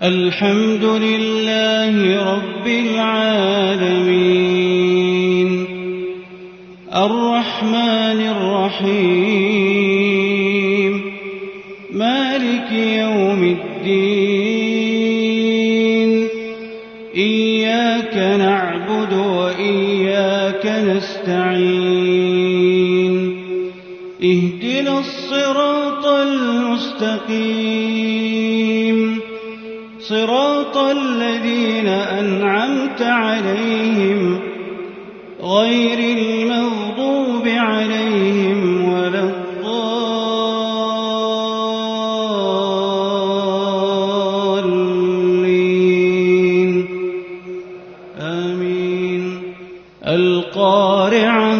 الحمد لله رب العالمين الرحمن الرحيم مالك يوم الدين إياك نعبد وإياك نستعين اهدنا الصراط المستقيم صراط الذين أنعمت عليهم غير المغضوب عليهم ولا الضالين آمين. القارعة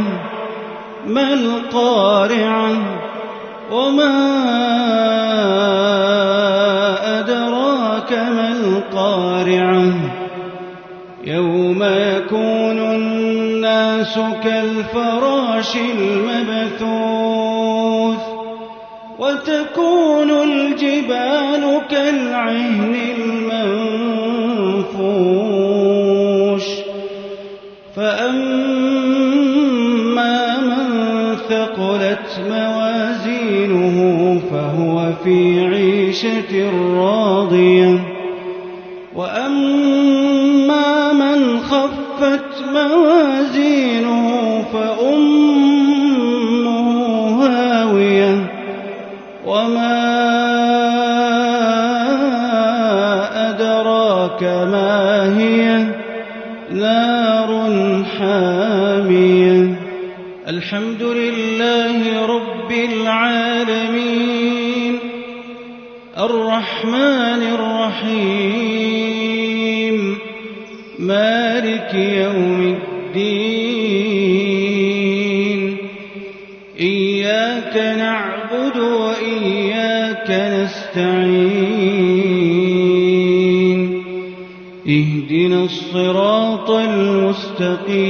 ما القارعة وما أدراك ما القارعة يوم يكون الناس كالفراش المبثوث وتكون الجبال كالعهن المنفوش فأما من ثقلت موازينه فهو في عيشة راضية وأما من خفت موازينه فأمه هاوية وما أدراك ما هي نار حامية. الحمد لله رب العالمين الرحمن الرحيم مالك يوم الدين إياك نعبد وإياك نستعين اهدنا الصراط المستقيم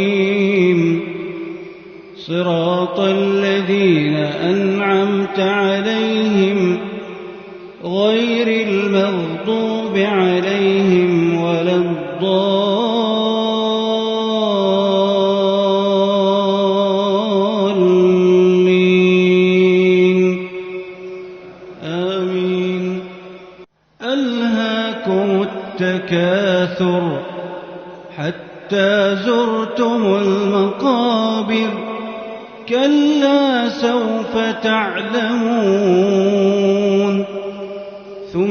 صراط الذين أنعمت عليهم غير المغضوب عليهم ولا الضالين آمين. ألهاكم التكاثر حتى زرتم المقابر كلا سوف تعلمون ثم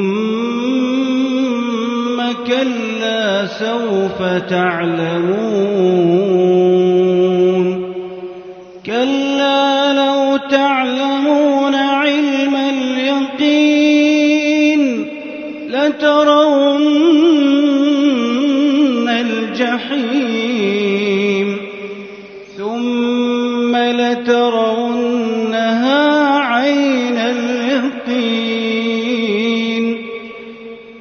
كلا سوف تعلمون كلا لو تعلمون علم اليقين لترون الجحيم ثم لترونها عين اليقين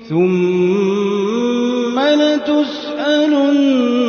ثم لتسألن